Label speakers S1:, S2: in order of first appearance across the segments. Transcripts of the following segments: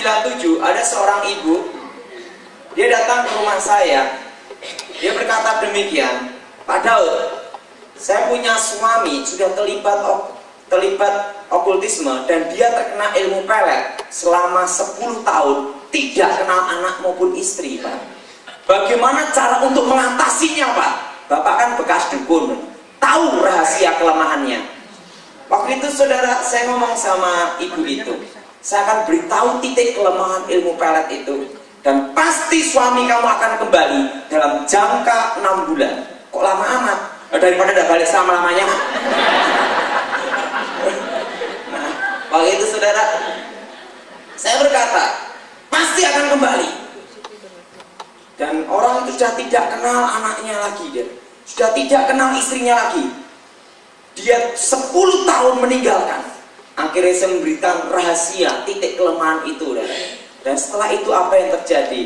S1: 97 ada seorang ibu, dia datang ke rumah saya. Dia berkata demikian, Pak Daud, saya punya suami sudah terlibat okultisme dan dia terkena ilmu pelet selama 10 tahun, tidak kenal anak maupun istri, Pak. Bagaimana cara untuk mengatasinya, Pak? Bapak kan bekas dukun, tahu rahasia kelemahannya. Waktu itu saudara, saya ngomong sama ibu itu, saya akan beritahu titik kelemahan ilmu pelet itu, dan pasti suami kamu akan kembali dalam jangka 6 bulan. Kok lama amat? Daripada tidak balik selama-lamanya. Nah, waktu itu saudara, saya berkata, pasti akan kembali. Dan orang itu sudah tidak kenal anaknya lagi, dia sudah tidak kenal istrinya lagi. Dia 10 tahun meninggalkan. Akhirnya saya memberitahu rahasia titik kelemahan itu, dan setelah itu apa yang terjadi?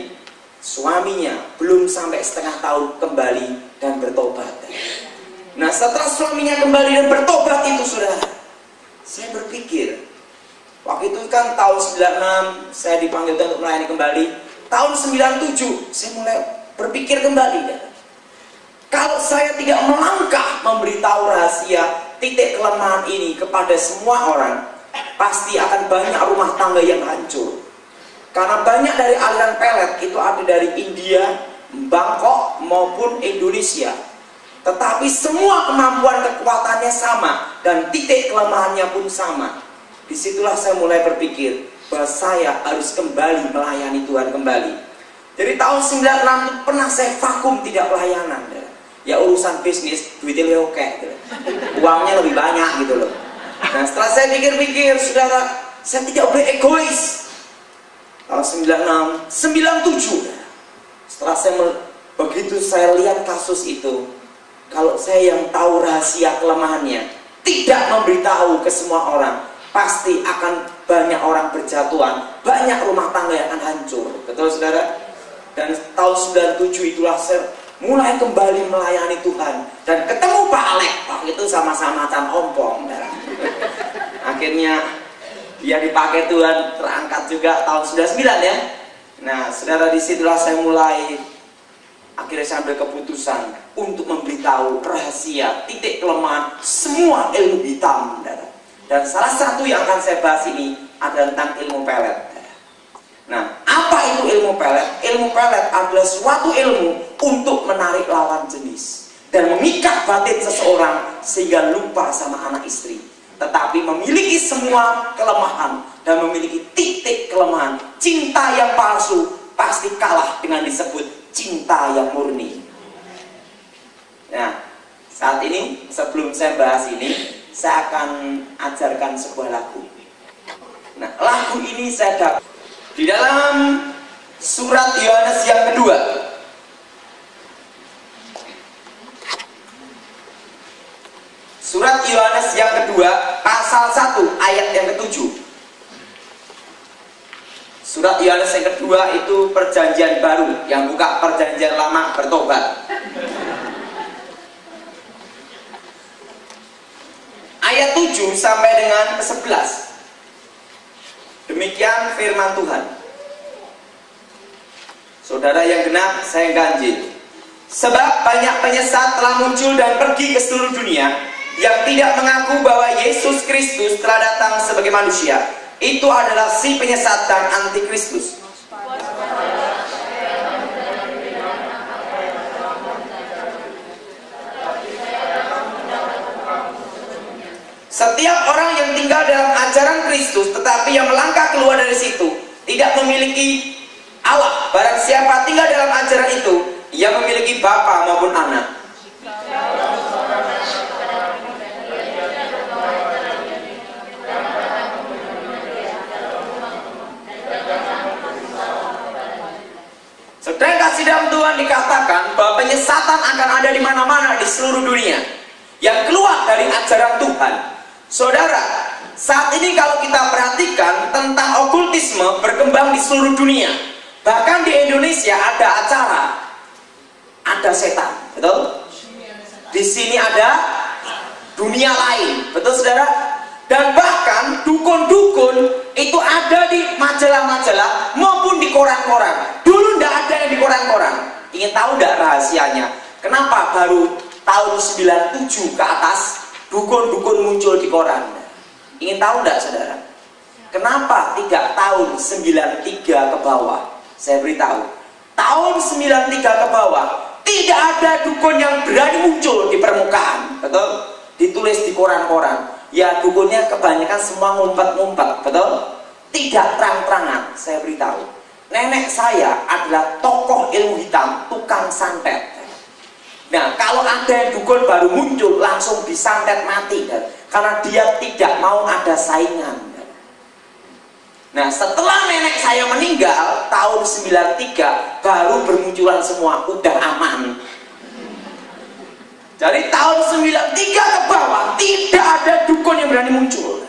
S1: Suaminya belum sampai setengah tahun kembali dan bertobat. Nah, setelah suaminya kembali dan bertobat itu, saudara, saya berpikir, waktu itu kan tahun 96 saya dipanggil untuk melayani kembali. Tahun 97 saya mulai berpikir kembali, kalau saya tidak melangkah memberitahu rahasia titik kelemahan ini kepada semua orang, pasti akan banyak rumah tangga yang hancur. Karena banyak dari aliran pelet itu ada dari India, Bangkok maupun Indonesia. Tetapi semua kemampuan kekuatannya sama dan titik kelemahannya pun sama. Disitulah saya mulai berpikir bahwa saya harus kembali melayani Tuhan kembali. Jadi tahun 96 itu pernah saya vakum tidak pelayanan. Ya urusan bisnis, duitnya lebih oke, gitu. Uangnya lebih banyak gitu loh. Nah, setelah saya pikir-pikir, saudara, saya tidak boleh egois. Tahun 96, 97, setelah begitu saya lihat kasus itu, kalau saya yang tahu rahasia kelemahannya, tidak memberitahu ke semua orang, pasti akan banyak orang berjatuhan, banyak rumah tangga yang akan hancur. Betul, saudara? Dan tahun 97 itulah saya mulai kembali melayani Tuhan dan ketemu Pak Alek. Waktu itu sama-sama can ompong. Akhirnya dia dipakai Tuhan, terangkat juga tahun 99 ya. Nah, saudara, disitulah saya mulai, akhirnya saya ambil keputusan untuk memberitahu rahasia titik kelemahan semua ilmu hitam. Dan salah satu yang akan saya bahas ini adalah tentang ilmu pelet. Nah, apa itu ilmu pelet? Ilmu pelet adalah suatu ilmu untuk menarik lawan jenis dan memikat batin seseorang sehingga lupa sama anak istri, tetapi memiliki semua kelemahan dan memiliki titik kelemahan. Cinta yang palsu pasti kalah dengan disebut cinta yang murni. Nah, saat ini sebelum saya bahas ini, saya akan ajarkan sebuah lagu. Nah, lagu ini saya dapat di dalam surat Yohanes yang kedua. Surat Yohanes yang kedua, pasal 1 ayat yang ke-7. Surat Yohanes yang kedua itu perjanjian baru, yang buka perjanjian lama bertobat. Ayat 7 sampai dengan ke-11. Demikian firman Tuhan. Saudara yang genap, saya ganjil. Sebab banyak penyesat telah muncul dan pergi ke seluruh dunia, yang tidak mengaku bahwa Yesus Kristus telah datang sebagai manusia. Itu adalah si penyesat dan antikristus. Setiap orang yang tinggal dalam ajaran Kristus tetapi yang melangkah keluar dari situ tidak memiliki Allah. Barang siapa tinggal dalam ajaran itu, ia memiliki bapa maupun anak. Saudara kasih dalam Tuhan, dikatakan bahwa penyesatan akan ada di mana-mana di seluruh dunia yang keluar dari ajaran Tuhan. Saudara, saat ini kalau kita perhatikan tentang okultisme berkembang di seluruh dunia. Bahkan di Indonesia ada acara, ada setan, betul? Di sini ada dunia lain, betul saudara? Dan bahkan dukun-dukun Itu ada di majalah-majalah maupun di koran-koran. Dulu nggak ada yang di koran-koran. Ingin tahu nggak rahasianya? Kenapa baru tahun 97 ke atas dukun-dukun muncul di koran? Ingin tahu nggak saudara? Kenapa tidak tahun 93 ke bawah? Saya beritahu, tahun 93 ke bawah tidak ada dukun yang berani muncul di permukaan, betul? Ditulis di koran-koran. Ya dukunnya kebanyakan semua ngumpet-ngumpet, betul? Tidak terang-terangan. Saya beritahu, nenek saya adalah tokoh ilmu hitam, tukang santet. Nah kalau ada yang dukun baru muncul langsung disantet mati, karena dia tidak mau ada saingan. Nah setelah nenek saya meninggal tahun 93 baru bermunculan semua, udah aman. Dari tahun 93 ke bawah tidak ada dukun yang berani muncul.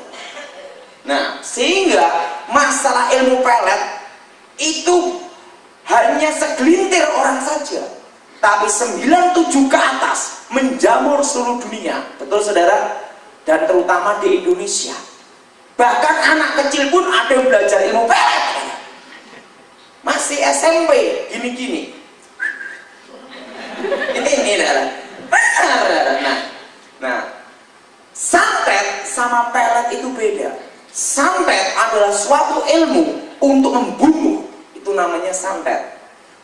S1: Nah sehingga masalah ilmu pelet itu hanya segelintir orang saja, tapi 97 ke atas menjamur seluruh dunia, betul saudara? Dan terutama di Indonesia. Bahkan anak kecil pun ada yang belajar ilmu pelet, masih SMP gini-gini. Ini adalah Nah, santet sama pelet itu beda. Santet adalah suatu ilmu untuk membunuh, itu namanya santet.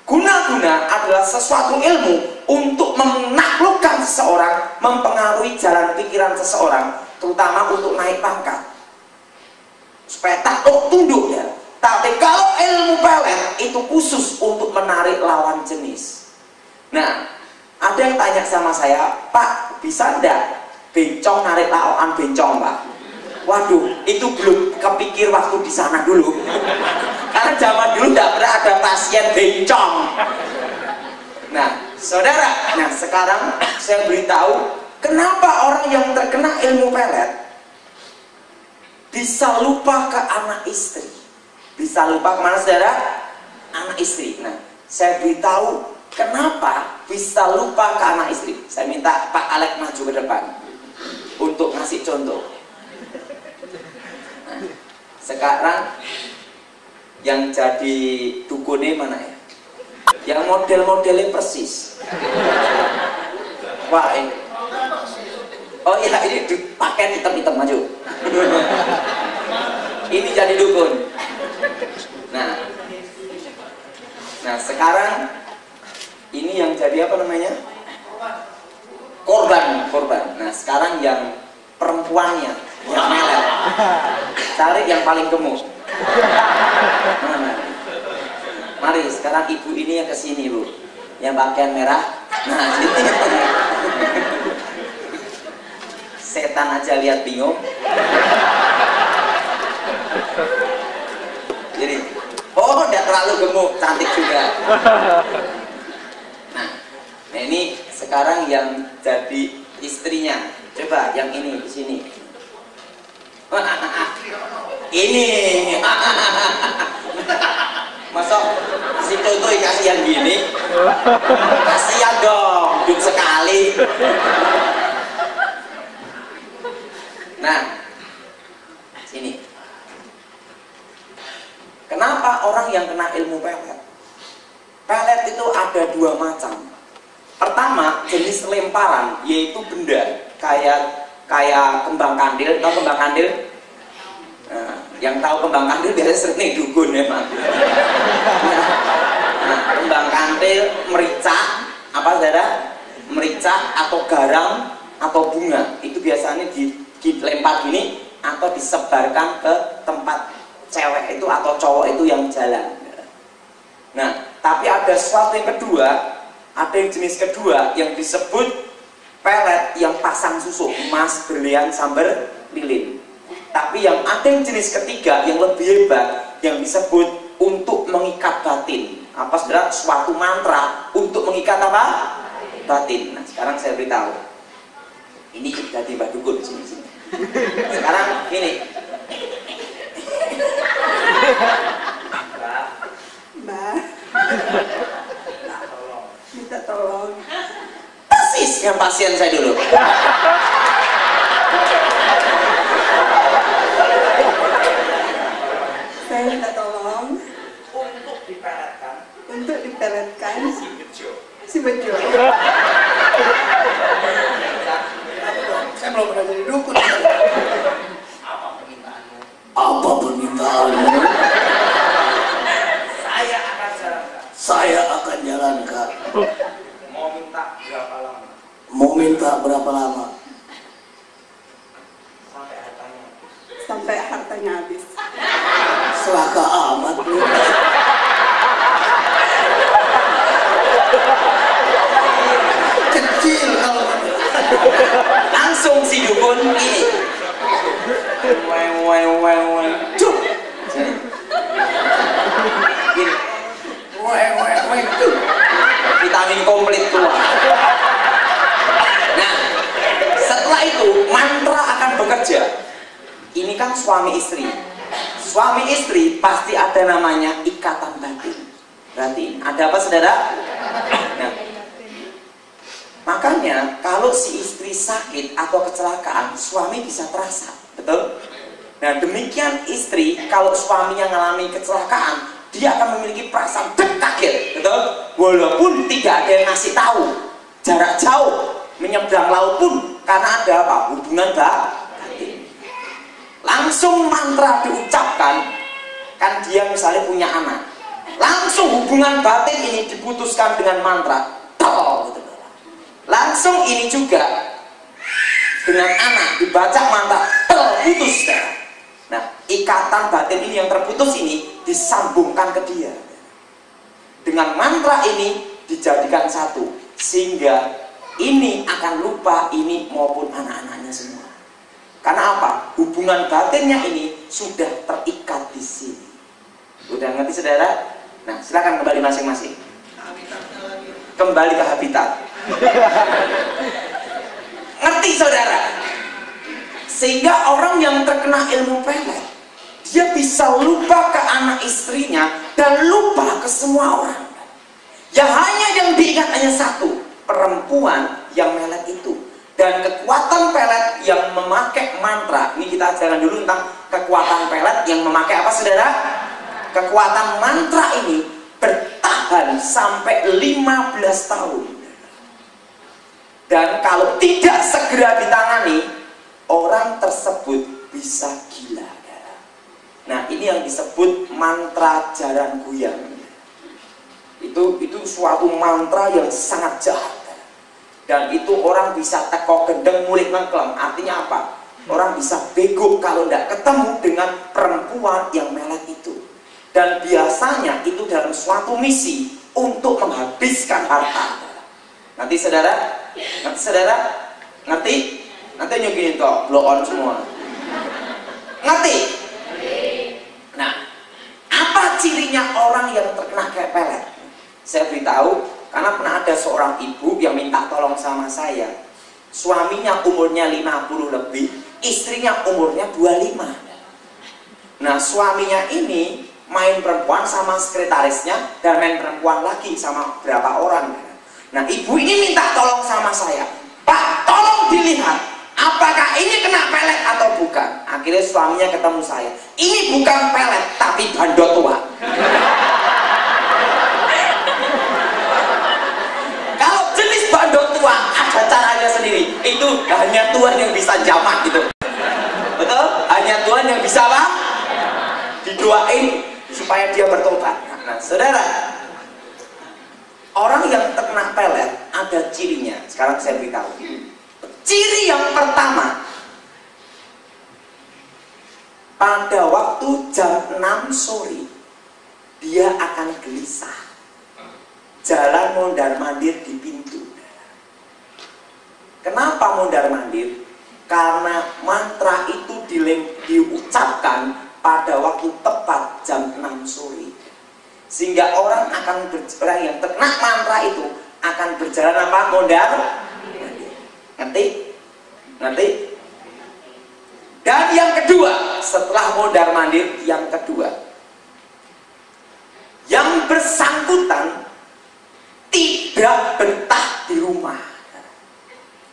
S1: Guna-guna adalah sesuatu ilmu untuk menaklukkan seseorang, mempengaruhi jalan pikiran seseorang, terutama untuk naik pangkat, supaya takluk tunduk ya. Tapi kalau ilmu pelet itu khusus untuk menarik lawan jenis. Nah, ada yang tanya sama saya, Pak, bisa enggak bencong narik lawan bencong, Pak? Waduh, itu belum kepikir waktu di sana dulu. Karena zaman dulu enggak pernah ada pasien bencong. Nah, saudara, nah sekarang saya beritahu kenapa orang yang terkena ilmu pelet bisa lupa ke anak istri. Bisa lupa kemana saudara? Anak istri. Nah, saya beritahu kenapa bisa lupa ke anak istri. Saya minta Pak Alek maju ke depan untuk ngasih contoh. Nah, sekarang yang jadi dukunnya mana ya? Yang model-modelnya persis. Wah ini. Oh iya, ini pakai hitam-hitam maju. Ini jadi dukun. Nah sekarang ini yang jadi apa namanya? Korban. Nah sekarang yang perempuannya yang melet, cari yang paling gemuk. Mana? Mari sekarang ibu ini yang kesini bu, yang pakaian merah. Nah sini. Setan aja lihat bingung. Jadi, oh tidak terlalu gemuk, cantik juga. Nah ini sekarang yang jadi istrinya. Coba yang ini di sini. Ini. Masa si Toto kasih yang gini? Kasihan dong, hidup sekali. Nah, sini. Kenapa orang yang kena ilmu pelet? Pelet itu ada dua macam. Pertama, jenis lemparan, yaitu benda kayak kembang kandil. Tahu kembang kandil? Nah, yang tahu kembang kandil biasanya sering dukun ya, Pak. Nah, kembang kandil, merica, apa saudara? Merica atau garam atau bunga, itu biasanya dilempar gini atau disebarkan ke tempat cewek itu atau cowok itu yang jalan. Nah, tapi ada sesuatu yang kedua, ada yang jenis kedua yang disebut pelet yang pasang susu, emas, berlian, sambar, lilin. Tapi yang ada yang jenis ketiga yang lebih hebat yang disebut untuk mengikat batin. Apa saudara? Suatu mantra untuk mengikat apa? Batin. Nah, sekarang saya beritahu. Ini jadi Mbak Dukun di sini. Sekarang ini. Mbak. Minta tolong. Persis yang pasien saya dulu.
S2: pelet kan? Si Bejo.
S3: Saya belum pernah jadi dukun.
S1: Apa permintaanmu?
S3: Apa permintaanmu?
S1: Saya akan jalankan.
S3: Saya akan jalankan.
S1: Mau minta berapa lama?
S3: Mau minta berapa lama?
S1: Sampai hartanya.
S2: Sampai hartanya habis.
S3: Selaka amat lu. Kecil kalau
S1: Langsung si dukun ini. Cuk. Gini.
S3: Cuk.
S1: Vitamin komplit keluar. Nah, setelah itu mantra akan bekerja. Ini kan suami istri. Suami istri pasti ada namanya ikatan batin. Berarti ada apa saudara? Nah, makanya kalau si istri sakit atau kecelakaan, suami bisa terasa, betul? Nah demikian istri, kalau suaminya mengalami kecelakaan, dia akan memiliki perasaan kaget, betul? Walaupun tidak ada yang ngasih tahu, jarak jauh, menyeberang laut pun, karena ada apa? Hubungan batin. Langsung mantra diucapkan, kan dia misalnya punya anak, langsung hubungan batin ini diputuskan dengan mantra, gitu. Langsung ini juga dengan anak dibaca mantra terputus. Nah ikatan batin ini yang terputus ini disambungkan ke dia dengan mantra ini, dijadikan satu sehingga ini akan lupa ini maupun anak-anaknya semua. Karena apa? Hubungan batinnya ini sudah terikat di sini. Udah ngerti saudara? Nah silakan kembali masing-masing. Kembali ke habitat. Ngerti saudara? Sehingga orang yang terkena ilmu pelet, dia bisa lupa ke anak istrinya dan lupa ke semua orang. Ya hanya yang diingat hanya satu, perempuan yang melet itu. Dan kekuatan pelet yang memakai mantra, ini kita ajarkan dulu tentang kekuatan pelet yang memakai apa saudara? Kekuatan mantra ini bertahan sampai 15 tahun. Dan kalau tidak segera ditangani, orang tersebut bisa gila. Nah ini yang disebut mantra jaran guyang. Itu suatu mantra yang sangat jahat. Dan itu orang bisa teko gendeng mulik nengklem. Artinya apa? Orang bisa bego kalau tidak ketemu dengan perempuan yang melet itu. Dan biasanya itu dalam suatu misi untuk menghabiskan harta. Nanti saudara, ngerti? Nanti nyugin toh, blow on semua. Ngerti? Nah, apa cirinya orang yang terkena kayak pelet? Saya beritahu, karena pernah ada seorang ibu yang minta tolong sama saya. Suaminya umurnya 50 lebih, istrinya umurnya 25. Nah, suaminya ini main perempuan sama sekretarisnya dan main perempuan lagi sama berapa orang. Nah, ibu ini minta tolong sama saya. Pak, tolong dilihat apakah ini kena pelet atau bukan. Akhirnya suaminya ketemu saya. Ini bukan pelet, tapi bandot tua. Kalau jenis bandot tua ada caranya sendiri. Itu hanya Tuhan yang bisa jamak gitu. Betul? Hanya Tuhan yang bisa apa? Didoain supaya dia bertobat. Nah, saudara, orang yang terkena pelet ada cirinya. Sekarang saya beritahu. Ciri yang pertama, pada waktu jam 6 sore dia akan gelisah, jalan mondar-mandir di pintu. Kenapa mondar-mandir? Karena mantra itu diucapkan pada waktu tepat jam 6 sore. Sehingga orang yang terkena mantra itu akan berjalan apa? Mondar-mandir. Ngerti? Dan yang kedua, setelah mondar-mandir, yang kedua, yang bersangkutan tidak betah di rumah.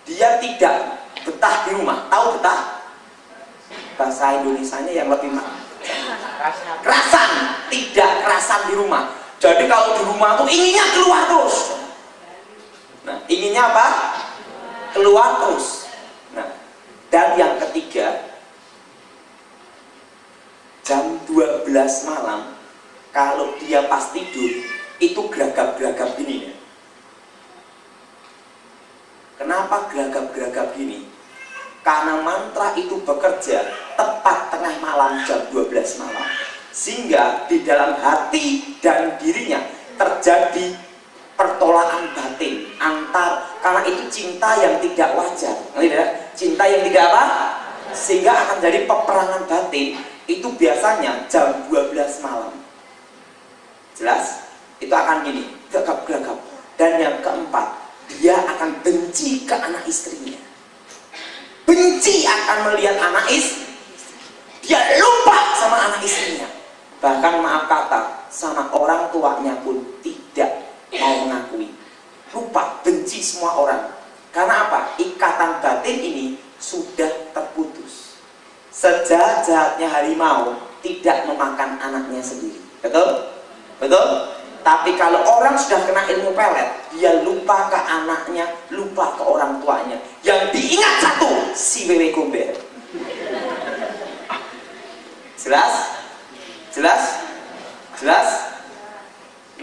S1: Dia tidak betah di rumah. Tahu betah? Bahasa Indonesianya yang lebih kerasan, tidak kerasan di rumah. Jadi kalau di rumah tuh inginnya keluar terus. Nah, inginnya apa? Keluar terus. Nah, dan yang ketiga, jam 12 malam kalau dia pas tidur itu geragap-geragap gini ya. Kenapa geragap-geragap gini? Karena mantra itu bekerja tepat tengah malam jam 12 malam, sehingga di dalam hati dan dirinya terjadi pertolongan batin karena itu cinta yang tidak wajar, cinta yang tidak apa? Sehingga akan jadi peperangan batin. Itu biasanya jam 12 malam. Jelas? Itu akan gini, geragap-geragap. Dan yang keempat, dia akan benci ke anak istrinya. Benci akan melihat anak istri. Dia lupa sama anak istrinya. Bahkan maaf kata, sama orang tuanya pun tidak mau mengakui. Lupa, benci semua orang. Karena apa? Ikatan batin ini sudah terputus. Sejahat-jahatnya harimau tidak memakan anaknya sendiri. Betul? Betul? Tapi kalau orang sudah kena ilmu pelet, dia lupa ke anaknya, lupa ke orang tuanya. Yang diingat satu, si wewe gombel. Jelas? Jelas? Jelas?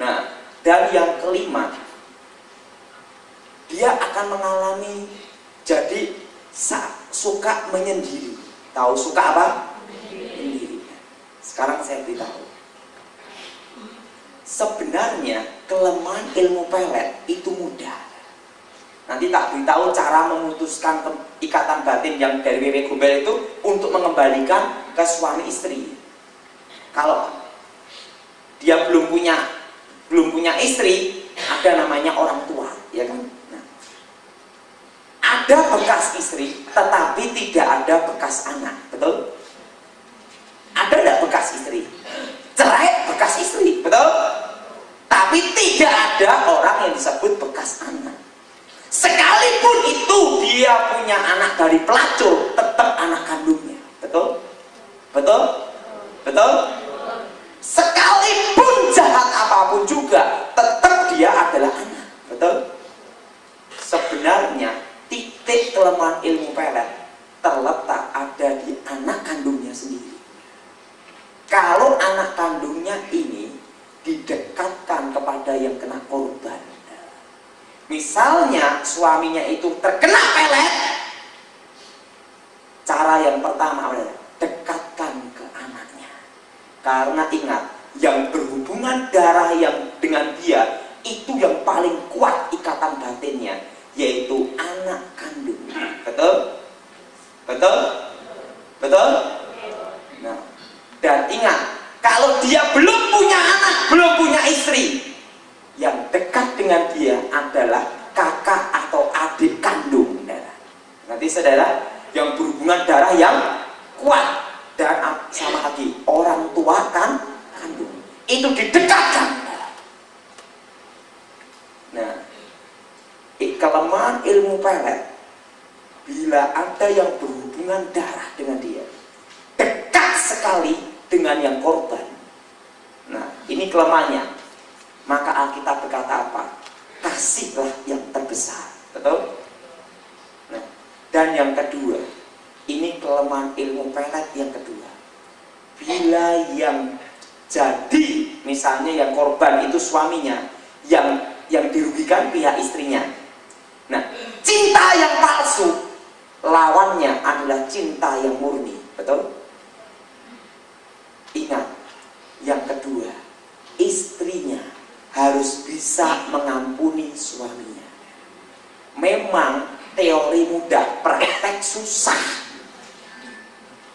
S1: Nah, dan yang kelima, dia akan mengalami jadi suka menyendiri. Tahu suka apa? Menyendiri. Sekarang saya beritahu. Sebenarnya kelemahan ilmu pelet itu mudah. Nanti tak beritahu cara memutuskan ikatan batin yang dari wewe gombel itu untuk mengembalikan ke suami istri. Kalau dia belum punya istri, ada namanya orang tua, ya kan? Nah, ada bekas istri, tetapi tidak ada bekas anak, betul? Ada tidak bekas istri? Cerai bekas istri, betul? Tapi tidak ada orang yang disebut bekas anak. Sekalipun itu dia punya anak dari pelacur, tetap anak kandungnya, betul? Betul? Betul? Sekalipun jahat apapun juga, tetap dia adalah anak, betul? Sebenarnya titik kelemahan ilmu pelet terletak ada di anak kandungnya sendiri. Kalau anak kandungnya ini didekatkan kepada yang kena korban, misalnya suaminya itu terkena pelet, cara yang pertama adalah dekatkan ke anaknya. Karena ingat, yang berhubungan darah yang dengan dia itu yang paling kuat ikatan batinnya, yaitu anak kandung. Betul? Betul? Betul? Nah, dan ingat, kalau dia belum punya anak, belum punya istri, yang dekat dengan dia adalah kakak atau adik kandung. Nanti saudara, yang berhubungan darah yang kuat, dan sama lagi orang tua kan kandung, itu didekatkan. Nah, kelemahan ilmu pelet, bila ada yang berhubungan darah dengan dia, dekat sekali dengan yang korban. Nah, ini kelemahannya. Maka Alkitab berkata apa? Kasihlah yang terbesar. Betul? Nah, dan yang kedua, ini kelemahan ilmu pelet yang kedua. Bila yang jadi, misalnya yang korban itu suaminya, yang dirugikan pihak istrinya. Nah, cinta yang palsu lawannya adalah cinta yang murni. Betul? Ingat, yang kedua, istrinya harus bisa mengampuni suaminya. Memang teori mudah, praktek susah.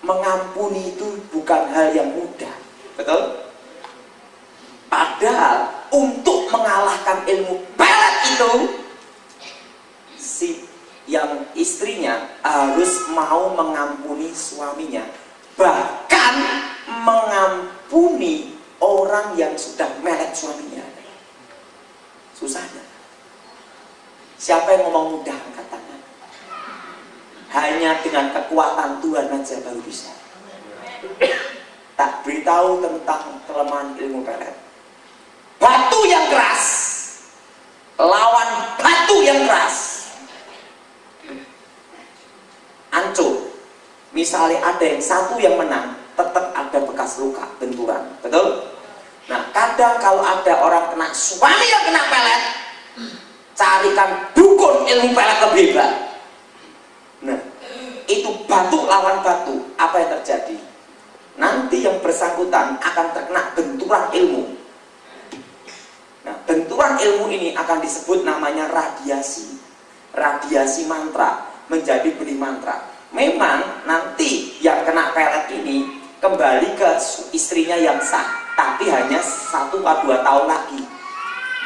S1: Mengampuni itu bukan hal yang mudah, betul? Padahal untuk mengalahkan ilmu pelet itu, si yang istrinya harus mau mengampuni suaminya, bahkan mengampuni orang yang sudah melet suaminya. Susahnya. Siapa yang ngomong mudah angkat tangan? Hanya dengan kekuatan Tuhan saja baru bisa. Tak beritahu tentang kelemahan ilmu pelet. yang keras lawan batu yang keras, hancur. Misalnya ada yang satu yang menang, tetap ada bekas luka, benturan, betul? Nah, kadang kalau ada orang kena, suami yang kena pelet, carikan dukun ilmu pelet lebih hebat. Nah, itu batu lawan batu, apa yang terjadi? Nanti yang bersangkutan akan terkena benturan ilmu. Nah, benturan ilmu ini akan disebut namanya radiasi. Radiasi mantra, menjadi benih mantra. Memang nanti yang kena pelet ini kembali ke istrinya yang sah, tapi hanya 1 atau 2 tahun lagi.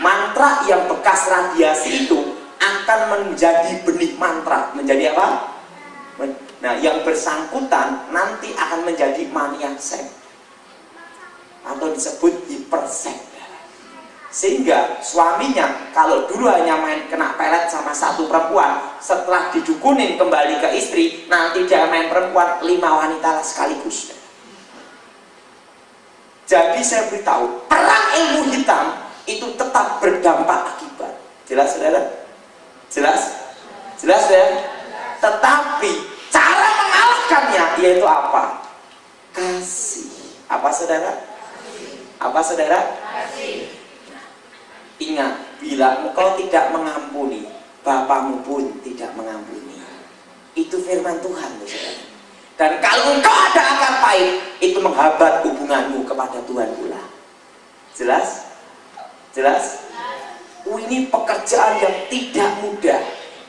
S1: Mantra yang bekas radiasi itu akan menjadi benih mantra. Menjadi apa? Nah, yang bersangkutan nanti akan menjadi maniak seks, atau disebut hiperseks. Sehingga suaminya kalau dulu hanya main kena pelet sama satu perempuan, setelah didukunin kembali ke istri, nanti dia main perempuan 5 wanita sekaligus. Jadi saya beritahu, perang ilmu hitam itu tetap berdampak akibat. Jelas saudara? Jelas? Jelas ya? Tetapi cara mengalahkannya yaitu apa? Kasih. Apa saudara? Apa saudara? Kasih. Ingat, bila engkau tidak mengampuni, Bapamu pun tidak mengampuni. Itu firman Tuhan, saudara. Dan kalau engkau ada akar pahit, itu menghambat hubunganmu kepada Tuhan pula. Jelas? Jelas? Ini pekerjaan yang tidak mudah.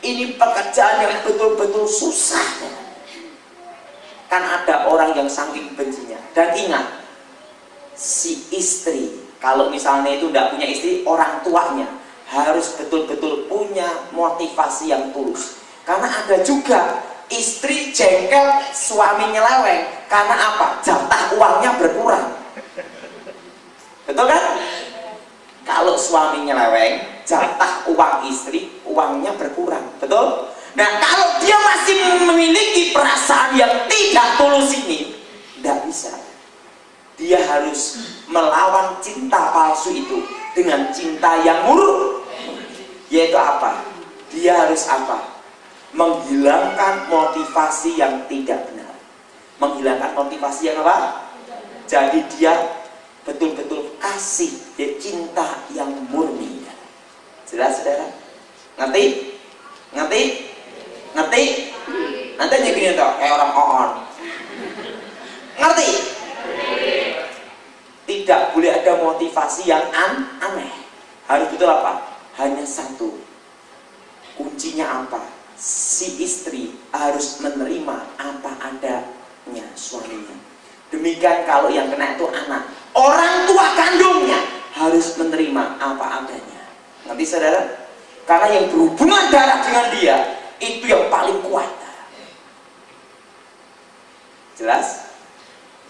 S1: Ini pekerjaan yang betul-betul susah. Kan ada orang yang saking bencinya. Dan ingat, si istri, kalau misalnya itu tidak punya istri, orang tuanya harus betul-betul punya motivasi yang tulus. Karena ada juga istri jengkel suami nyeleweng. Karena apa? Jatah uangnya berkurang. Betul kan? Kalau suami nyeleweng, jatah uang istri, uangnya berkurang. Betul? Nah, kalau dia masih memiliki perasaan yang tidak tulus ini, tidak bisa. Dia harus melawan cinta palsu itu dengan cinta yang murni. Yaitu apa? Dia harus apa? Menghilangkan motivasi yang tidak benar. Menghilangkan motivasi yang apa? Jadi dia betul-betul kasih, dia cinta yang murni. Jelas saudara? Ngerti? Ngerti? Ngerti? Nanti aja gini toh, kayak orang on. Ngerti? Tidak boleh ada motivasi yang aneh. Harus betul apa? Hanya satu. Kuncinya apa? Si istri harus menerima apa adanya suaminya. Demikian kalau yang kena itu anak, orang tua kandungnya harus menerima apa adanya. Nanti saudara, karena yang berhubungan darah dengan dia itu yang paling kuat. Jelas?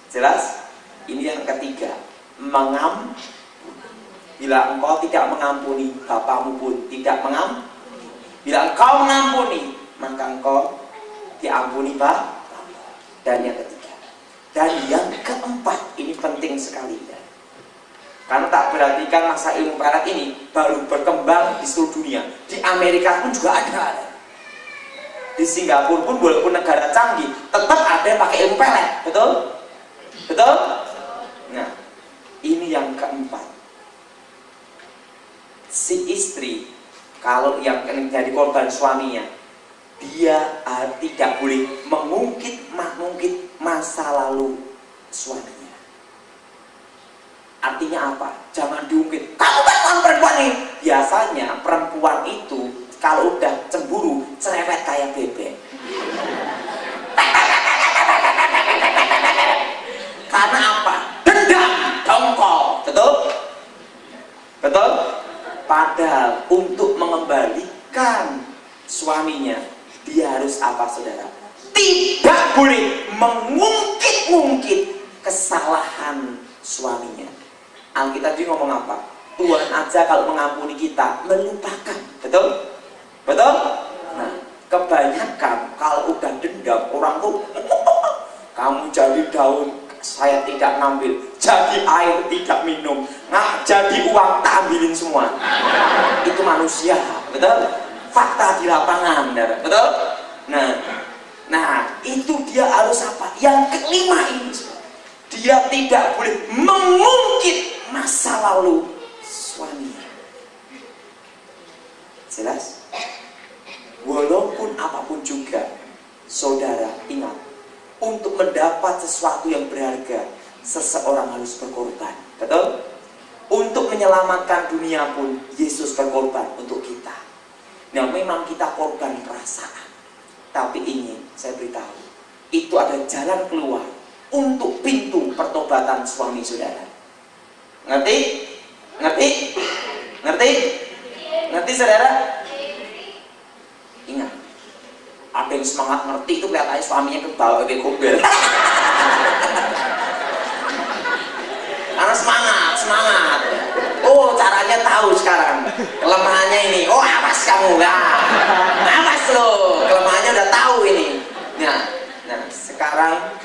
S1: Jelas? Ini yang ketiga, mengampuni. Bila engkau tidak mengampuni, Bapamu pun tidak mengampuni. Bila engkau mengampuni, maka engkau diampuni Bapa. Dan yang ketiga, dan yang keempat, ini penting sekali ya. Karena tak perhatikan masa ilmu pelet ini baru berkembang di seluruh dunia. Di Amerika pun juga ada. Di Singapura pun walaupun negara canggih, tetap ada yang pakai ilmu pelet. Betul? Betul? Nah, ini yang keempat. Si istri, kalau yang menjadi korban suaminya, dia tidak boleh mengungkit masa lalu suaminya. Artinya apa? Jangan diungkit. Kamu kan perempuan ini. Biasanya perempuan itu kalau udah cemburu cerewet kayak bebek. Karena apa? Dendam, dongkol. Betul? Betul? Padahal untuk mengembalikan suaminya, dia harus apa saudara? Tidak boleh mengungkit-ungkit kesalahan suaminya. Alkitab juga ngomong apa? Tuhan aja kalau mengampuni kita melupakan. Betul? Betul? Nah, kebanyakan kalau udah dendam orang tuh kamu jadi daun saya tidak ngambil, jadi air tidak minum, jadi uang tak ambilin semua. Itu manusia, betul? Fakta di lapangan, betul? Nah, itu dia harus apa? Yang kelima ini, dia tidak boleh mengungkit masa lalu suaminya. Jelas? Walaupun apapun juga, saudara ingat, untuk mendapat sesuatu yang berharga, seseorang harus berkorban. Betul? Untuk menyelamatkan dunia pun, Yesus berkorban untuk kita. Nah, memang kita korban perasaan. Tapi ini, saya beritahu, itu ada jalan keluar untuk pintu pertobatan suami saudara. Ngerti? Ngerti? Ngerti? Ngerti saudara? Ingat, ada yang semangat ngerti itu kelihatannya suaminya kebawa kayak gombel. Karena semangat. Oh, caranya tahu sekarang. Kelemahannya ini. Oh, awas kamu enggak. Awas lo. Kelemahannya udah tahu ini. Nah, sekarang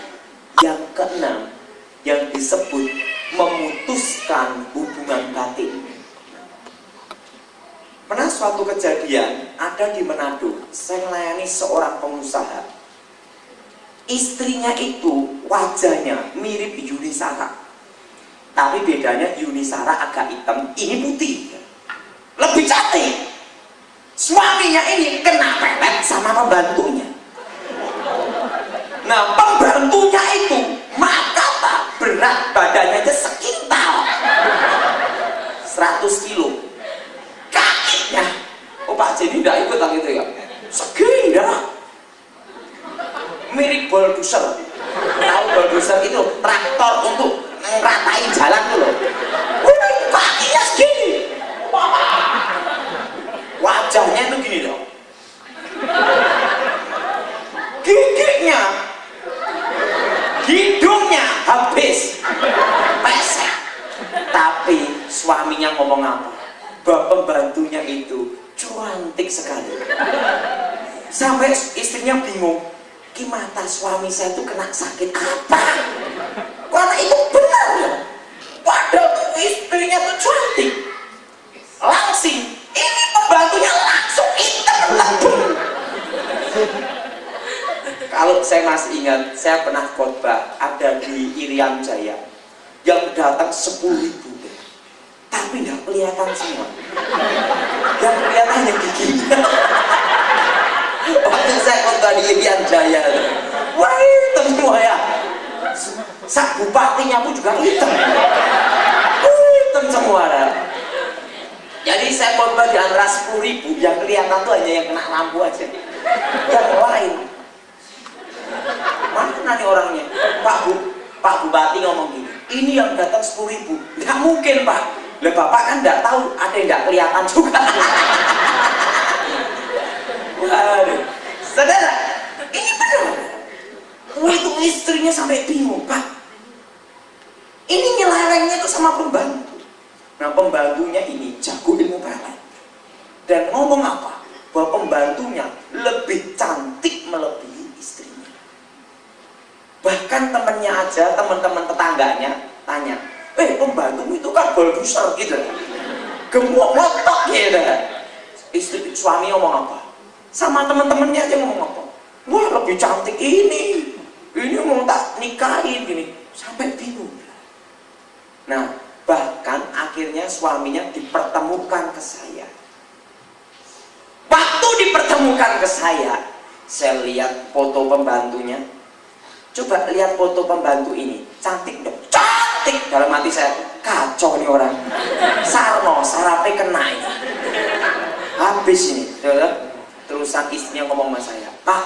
S1: yang keenam yang disebut memutuskan hubungan batin. Pernah suatu kejadian ada di Manado, saya melayani seorang pengusaha. Istrinya itu wajahnya mirip Yuni Sara, tapi bedanya Yuni Sara agak hitam, ini putih, lebih cantik. Suaminya ini kena pelet sama pembantunya. Nah, pembantunya itu maka berat badannya aja sekintal, 100 kilo. Kakinya, oh Pak Jenny tidak ikut gitu ya, segini dah, mirip bulldozer. Tahu bulldozer itu traktor untuk ngeratain jalan tuh loh. Kakinya segini, wajahnya itu gini loh, giginya, hidungnya habis pesek. Tapi suaminya ngomong apa? Bahwa pembantunya itu cantik sekali. Sampai istrinya bingung, gimana suami saya itu kena sakit apa? Karena itu benar ya, padahal istrinya itu cantik. Langsing, ini pembantunya langsung hitam lebur. Kalau saya masih ingat, saya pernah khotbah ada di Irian Jaya yang datang 10.000, tapi tidak kelihatan semua. Yang kelihatan hanya giginya. Waktu saya khotbah di Irian Jaya, wah hitam semua ya. Sak bupatinya pun juga hitam. Hitam semua ya. Jadi saya khotbah di antara 10.000, yang kelihatan tuh hanya yang kena lampu aja. Yang lain, mana nih orangnya? Pak Bupati ngomong gini, ini yang datang 10.000, nggak mungkin Pak. Lah Bapak kan nggak tahu, ada yang nggak kelihatan juga. Waduh, saudara, ini benar. Itu istrinya sampai bingung, Pak. Ini nyelelengnya itu sama pembantu. Nah, pembantunya ini jago ilmu pelet. Dan ngomong apa? Bahwa pembantunya lebih cantik melebihi istrinya. Bahkan temennya aja, teman-teman tetangganya tanya, pembantumu itu kan bulldozer gitu, gemuk ngotok gitu. Istri suami ngomong apa? Sama teman-temannya aja ngomong apa? Wah, lebih cantik ini mau tak nikahin gini, sampai bingung. Nah, bahkan akhirnya suaminya dipertemukan ke saya. Waktu dipertemukan ke saya lihat foto pembantunya. Coba lihat foto pembantu ini, cantik dong, cantik. Dalam hati saya, kacau nih orang. Sarno, sarapnya kena ini. Habis ini, terusan istrinya ngomong sama saya, Pak,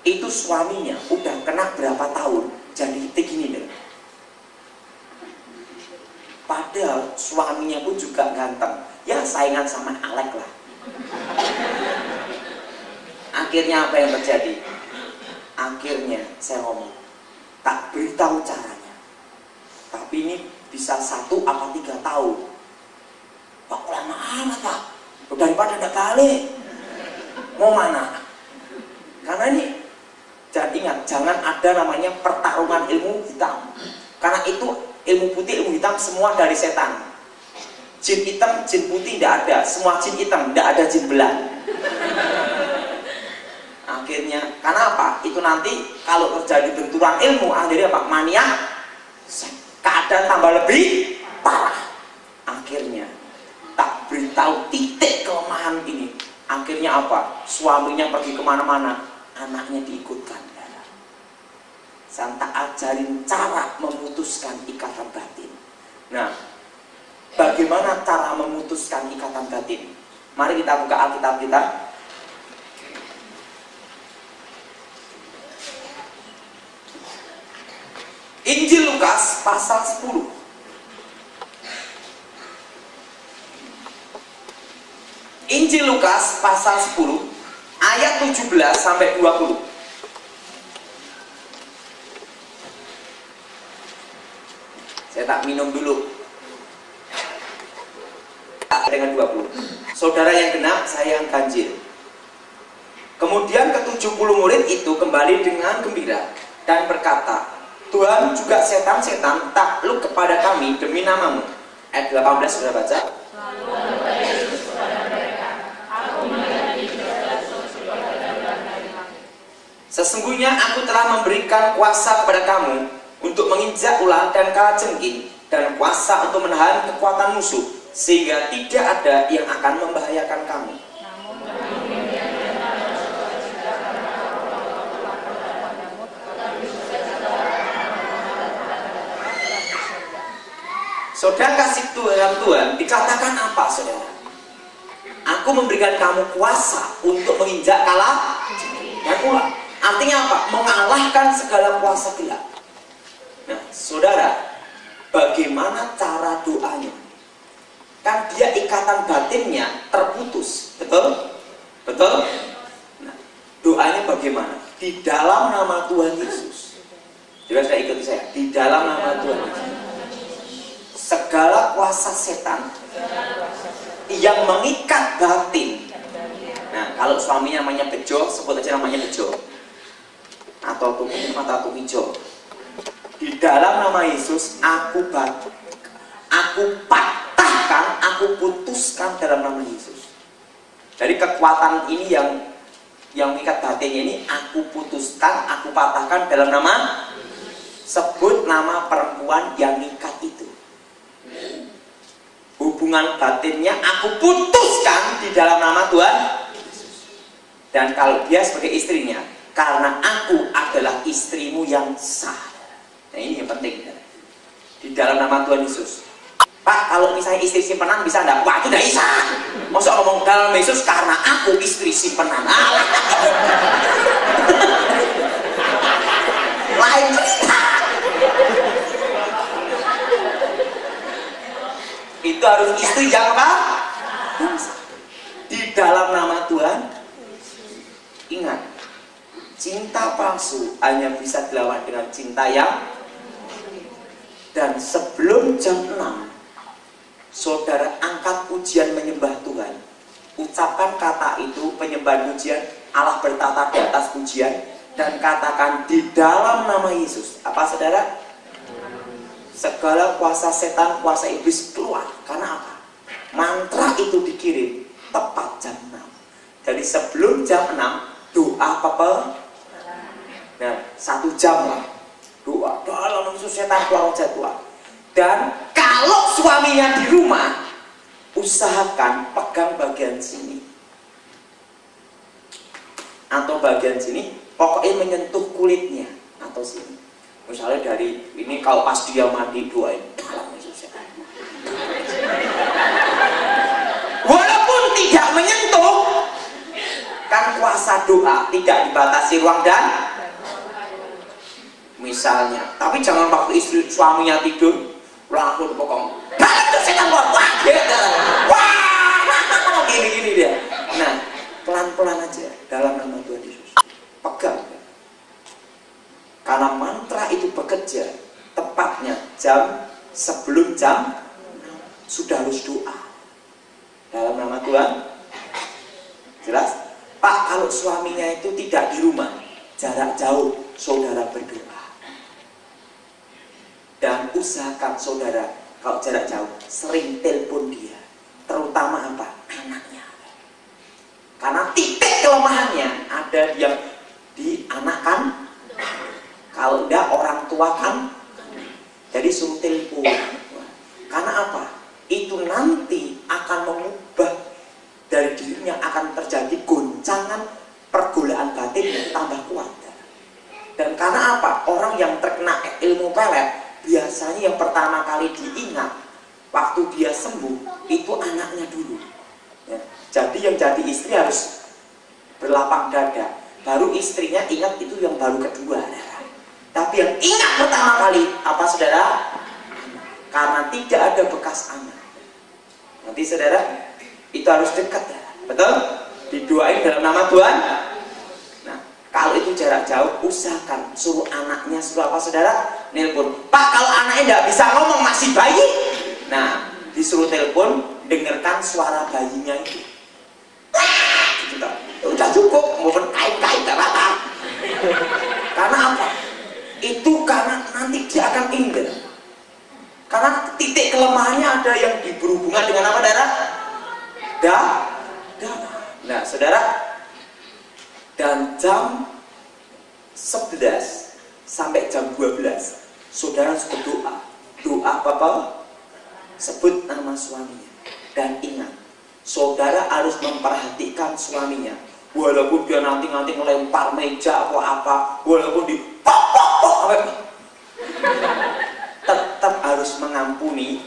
S1: itu suaminya udah kena berapa tahun, jadi gini deh. Padahal suaminya pun juga ganteng, ya saingan sama Alek lah. Akhirnya apa yang terjadi? Akhirnya saya ngomong, tak beritahu caranya, tapi ini bisa 1 atau 3 tahun. Pak, lama amat Pak, daripada tidak balik. Mau mana? Karena ini, jadi ingat, jangan ada namanya pertarungan ilmu hitam. Karena itu ilmu putih, ilmu hitam semua dari setan. Jin hitam, jin putih tidak ada. Semua jin hitam, tidak ada jin belang. Akhirnya, karena apa? Itu nanti kalau terjadi benturan ilmu, akhirnya apa? Mania, keadaan tambah lebih parah. Akhirnya tak beritahu titik kelemahan ini. Akhirnya apa? Suaminya pergi kemana-mana, anaknya diikutkan. Saya tak ajarin cara memutuskan ikatan batin. Nah, bagaimana cara memutuskan ikatan batin? Mari kita buka Alkitab kita. Injil Lukas pasal 10. Injil Lukas pasal 10 ayat 17 sampai 20. Saya tak minum dulu. Dengan 20. Saudara yang genap, saya yang ganjil. Kemudian ke-70 murid itu kembali dengan gembira dan berkata, Tuhan, juga setan-setan takluk kepada kami demi namamu. Ayat 18 sudah baca. Sesungguhnya aku telah memberikan kuasa kepada kamu untuk menginjak ular dan kalajengking, dan kuasa untuk menahan kekuatan musuh, sehingga tidak ada yang akan membahayakan kamu. Saudara kasih Tuhan dikatakan apa, saudara? Aku memberikan kamu kuasa untuk menginjak dan ular. Artinya apa? Mengalahkan segala kuasa gelap. Nah, saudara, bagaimana cara doanya? Kan dia ikatan batinnya terputus, betul? Betul? Nah, doanya bagaimana? Di dalam nama Tuhan Yesus. Coba saya ikuti saya. Di dalam nama Tuhan Yesus. Segala kuasa setan yang mengikat batin. Nah, kalau suaminya namanya Bejo, sebut aja namanya Bejo. Atau Tuhan atau Hijau. Di dalam nama Yesus, aku patahkan, aku putuskan dalam nama Yesus. Jadi kekuatan ini yang mengikat batinnya ini, aku putuskan, aku patahkan dalam nama. Sebut nama perempuan yang mengikat itu. Hubungan batinnya aku putuskan di dalam nama Tuhan Yesus. Dan kalau dia sebagai istrinya, karena aku adalah istrimu yang sah. Nah, ini yang penting. Di dalam nama Tuhan Yesus. Pak, kalau misalnya istri simpenan bisa enggak? Wah, itu udah bisa. Masa ngomong dalam Yesus karena aku istri simpenan. Lain cerita. Itu harus istri yang apa? Di dalam nama Tuhan. Ingat, cinta palsu hanya bisa dilawan dengan cinta yang. Dan sebelum jam 6, saudara angkat pujian menyembah Tuhan. Ucapkan kata itu, penyembahan pujian, Allah bertata di atas pujian, dan katakan di dalam nama Yesus. Apa, saudara? Segala kuasa setan, kuasa iblis keluar. Karena apa? Mantra itu dikirim tepat jam 6. Jadi sebelum jam 6, doa apa? Nah, 1 jam lah. Doa dalam Yesus, setan keluar jadwal. Dan kalau suaminya di rumah, usahakan pegang bagian sini atau bagian sini, pokoknya menyentuh kulitnya atau sini. Misalnya dari ini, kalau pas dia mandi doain dalam Yesus, setan. Walaupun tidak menyentuh, kan kuasa doa tidak dibatasi ruang dan misalnya, tapi jangan waktu istri suaminya tidur langsung dipokong. Dalam itu setan keluar, wah, wah, gini dia. Nah, pelan-pelan aja dalam nama Tuhan Yesus. Pegang. Karena mantra itu bekerja tepatnya sebelum jam sudah harus doa dalam nama Tuhan. Jelas? Pak, kalau suaminya itu tidak di rumah, jarak jauh saudara berdoa. Dan usahakan saudara kalau jarak jauh sering telepon dia, terutama apa? Anaknya. Karena titik kelemahannya ada yang di anak kan, kalau enggak orang tua kan, jadi suruh telepon. Karena apa? Itu nanti akan mengubah dari dirinya, akan terjadi goncangan pergolakan batin yang tambah kuat. Dan karena apa? Orang yang terkena ilmu pelet biasanya yang pertama kali diingat waktu dia sembuh itu anaknya dulu ya. Jadi yang jadi istri harus berlapang dada, baru istrinya ingat itu yang baru kedua. Tapi yang ingat pertama kali apa saudara? Karena tidak ada bekas anak. Nanti saudara itu harus dekat ya, betul? Didoain dalam nama Tuhan. Nah, kalau itu jarak jauh, usahakan suruh anaknya, suruh apa saudara? Nelpon. Pak, kalau anaknya tidak bisa ngomong, masih bayi, nah disuruh telepon, dengarkan suara bayinya itu. Gitu, udah cukup, mau kain-kain tak apa. Karena apa? Itu karena nanti dia akan ingat. Karena titik kelemahannya ada yang berhubungan dengan apa saudara? Nah saudara, dan jam 11 sampai jam 12 saudara harus berdoa. Doa apa? Sebut nama suaminya. Dan ingat, saudara harus memperhatikan suaminya. Walaupun dia nanti ngelempar meja atau apa, walaupun di pok, tetap harus mengampuni,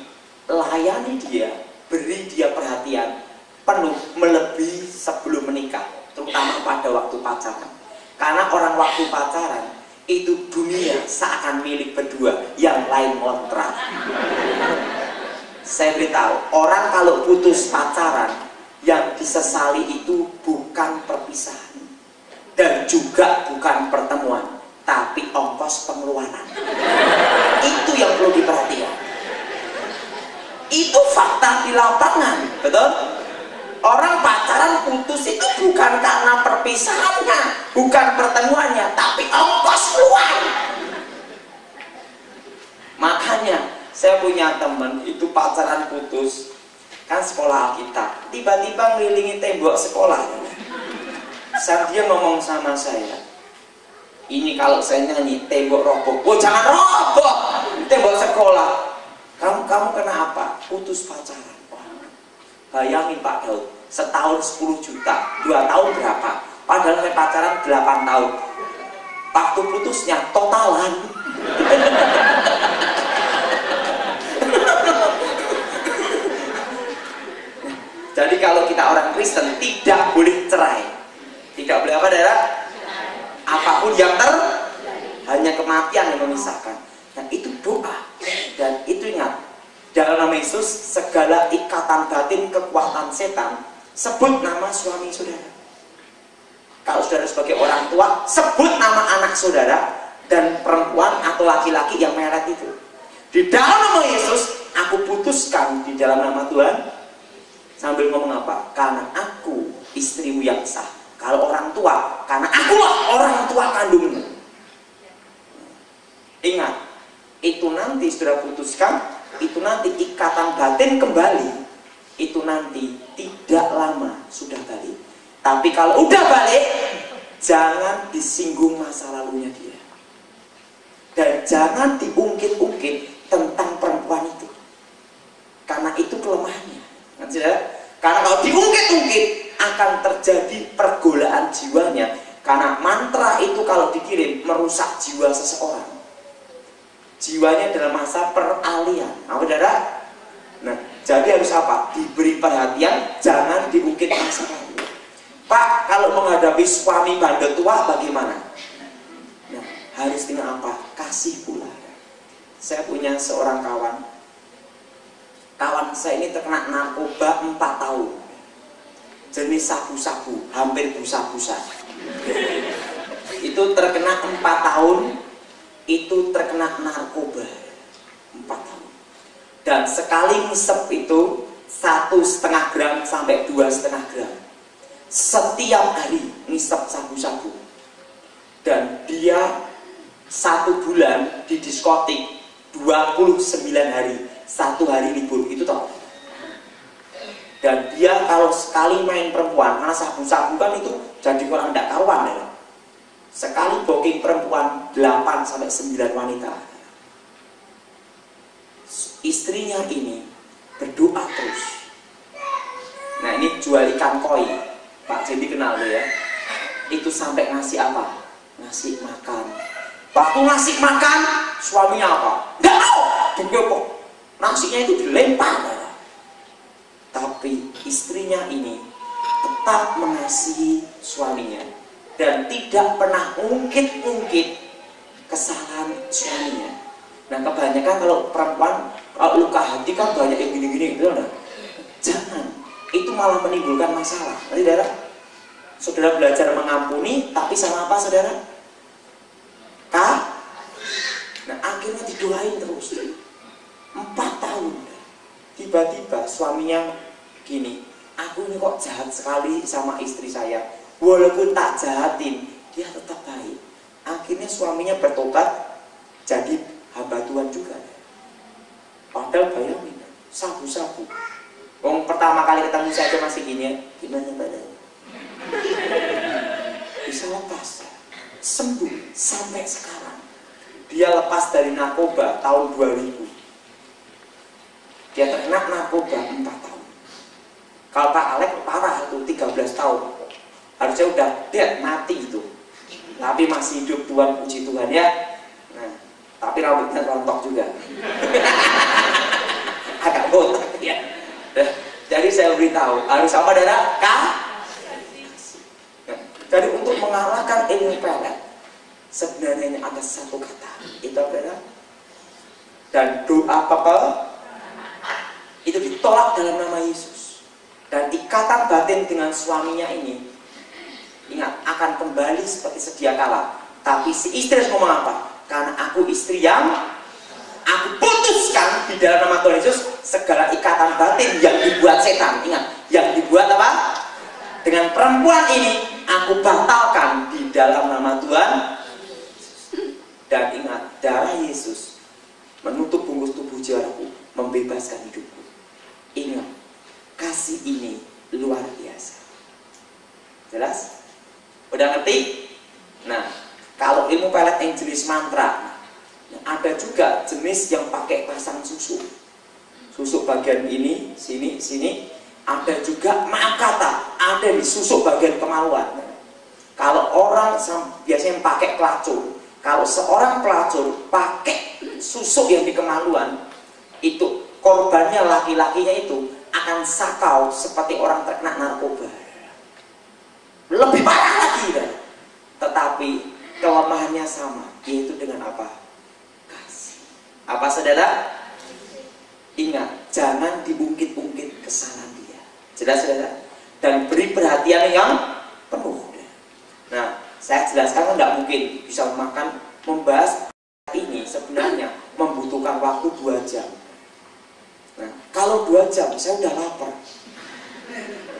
S1: layani dia, beri dia perhatian penuh melebihi sebelum menikah, terutama pada waktu pacaran. Karena orang waktu pacaran itu dunia seakan milik berdua, yang lain kontrak. Saya beritahu, orang kalau putus pacaran yang disesali itu bukan perpisahan dan juga bukan pertemuan, tapi ongkos pengeluaran. Itu yang perlu diperhatikan. Itu fakta di lapangan, betul? Orang pacaran putus itu bukan karena perpisahannya, bukan pertemuannya, tapi ongkos keluar. Makanya saya punya teman itu pacaran putus, kan sekolah Alkitab, tiba-tiba ngelilingi tembok sekolah. Dia ngomong sama saya, ini kalau saya nyanyi tembok roboh. Oh jangan roboh, tembok sekolah. Kamu kenapa? Putus pacaran. Bayangin Pak Daud, setahun 10 juta, 2 tahun berapa? Padahal saya pacaran 8 tahun. Waktu putusnya totalan. Jadi kalau kita orang Kristen tidak boleh cerai. Tidak boleh apa daerah? Apapun yang hanya kematian yang memisahkan. Dan itu doa. Dan itu ingat, dalam nama Yesus segala ikatan batin kekuatan setan, sebut nama suami saudara. Kalau saudara sebagai orang tua, sebut nama anak saudara dan perempuan atau laki-laki yang meret itu. Di dalam nama Yesus, aku putuskan di dalam nama Tuhan. Sambil ngomong apa? Karena aku istrimu yang sah. Kalau orang tua, karena akulah orang tua kandungmu. Ingat, itu nanti sudah putuskan, itu nanti ikatan batin kembali, itu nanti tidak lama sudah balik. Tapi kalau udah balik, jangan disinggung masa lalunya dia, dan jangan diungkit-ungkit tentang perempuan itu, karena itu kelemahannya. Karena kalau diungkit-ungkit akan terjadi pergolaan jiwanya. Karena mantra itu kalau dikirim merusak jiwa seseorang. Jiwanya dalam masa peralihan. Apa saudara? Nah, jadi harus apa? Diberi perhatian, jangan diungkit masa lalu. Pak, kalau menghadapi suami bandel tua bagaimana? Nah, harus dengan apa? Kasih pula. Saya punya seorang kawan saya ini terkena narkoba 4 tahun, jenis sabu-sabu, hampir busa-busa. Itu terkena 4 tahun, itu terkena narkoba 4 tahun. Dan sekali ngisep itu 1,5 gram sampai 2,5 gram setiap hari, ngisep sabu-sabu. Dan dia 1 bulan di diskotik 29 hari, 1 hari libur, itu toh. Dan dia kalau sekali main perempuan, karena sabu-sabu kan itu jadi orang tidak karuan ya. Sekali booking perempuan 8 sampai 9 wanita. Istrinya ini berdoa terus. Nah ini jual ikan koi, Pak Jendi kenal tuh ya. Itu sampai ngasih apa? Ngasih makan. Waktu ngasih makan, suaminya apa? Nggak mau, digepok. Nasinya itu dilempar. Tapi istrinya ini tetap mengasihi suaminya dan tidak pernah ungkit-ungkit kesalahan suaminya. Nah kebanyakan kalau perempuan kalau luka hati kan banyak yang gini-gini gitu, nah. Jangan, itu malah menimbulkan masalah. Nanti saudara belajar mengampuni, tapi sama apa saudara? Nah akhirnya didoain terus 4 tahun. Tiba-tiba suaminya gini, aku ini kok jahat sekali sama istri saya. Walaupun tak jahatin, dia tetap baik. Akhirnya suaminya bertobat jadi hamba Tuhan juga. Padahal bayangin, sabu-sabu. Wong pertama kali ketemu saja masih gini ya, gimana badannya? Bisa lepas, sembuh sampai sekarang. Dia lepas dari narkoba tahun 2000. Dia terkena narkoba 4 tahun. Kalau Pak Alek parah itu 13 tahun. Harusnya udah dead, mati itu. Tapi masih hidup, Tuhan, puji Tuhan ya. Nah, tapi rambutnya rontok juga. Agak botak ya. Jadi saya beritahu, harus apa darah? Jadi untuk mengalahkan ilmu pelet, sebenarnya ada satu kata, itu adalah dan doa apa? Itu ditolak dalam nama Yesus. Dan ikatan batin dengan suaminya ini, ingat, akan kembali seperti sedia kala. Tapi si istri harus ngomong apa? Karena aku istri yang aku putuskan di dalam nama Tuhan Yesus segala ikatan batin yang dibuat setan. Ingat, yang dibuat apa? Dengan perempuan ini aku batalkan di dalam nama Tuhan. Dan ingat, darah Yesus menutup bungkus tubuh jiwaku, membebaskan hidupku. Ingat, kasih ini luar biasa. Jelas? Udah ngerti? Nah, kalau ilmu pelet yang jenis mantra, ada juga jenis yang pakai pasang susuk. Susuk bagian ini, sini, sini. Ada juga maaf kata, ada di susuk bagian kemaluan. Kalau orang biasanya pakai pelacur. Kalau seorang pelacur pakai susuk yang di kemaluan, itu korbannya laki-lakinya itu akan sakau seperti orang terkena narkoba. Lebih parah lagi kan? Tetapi kelemahannya sama, yaitu dengan apa? Kasih. Apa saudara? Ingat, jangan diungkit-ungkit kesalahan dia. Jelas saudara? Dan beri perhatian yang penuh. Nah, saya jelaskan kan tidak mungkin bisa membahas ini sebenarnya membutuhkan waktu 2 jam. Nah, kalau 2 jam saya udah lapar.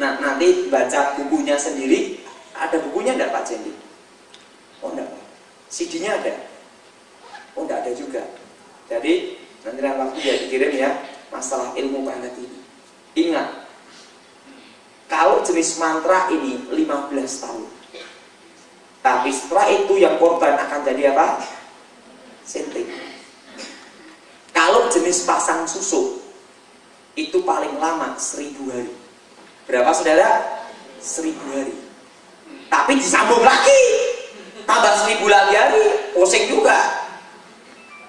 S1: Nah, nanti baca bukunya sendiri. Ada bukunya enggak Pak Jendi? Oh enggak Pak. CD-nya ada? Oh enggak ada juga. Jadi nanti dalam waktu dia dikirim ya masalah ilmu pelet ini. Ingat, kalau jenis mantra ini 15 tahun. Tapi setelah itu yang korban akan jadi apa? Sinting. Kalau jenis pasang susuk itu paling lama 1000 hari. Berapa saudara? 1000 hari. Tapi disambung lagi, tambah 1000 lagi hari, pusing juga.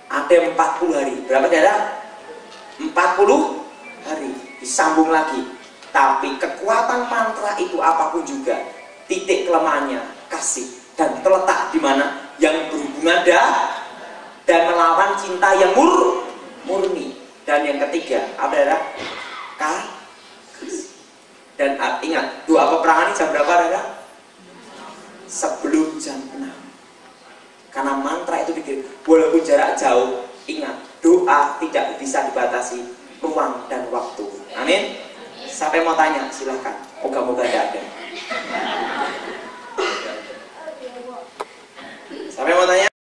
S1: Ada 40 hari. Berapa saudara? 40 hari. Disambung lagi. Tapi kekuatan mantra itu apapun juga, titik kelemahannya kasih dan terletak di mana? Yang berhubungan dan melawan cinta yang murni. Dan yang ketiga adalah kasih. Dan ingat, doa peperangan ini jam berapa saudara? Sebelum jam 6. Karena mantra itu dikirim walaupun jarak jauh. Ingat, doa tidak bisa dibatasi ruang dan waktu. Amin. Sampai mau tanya silahkan. Moga-moga tidak ada. Sampai mau tanya?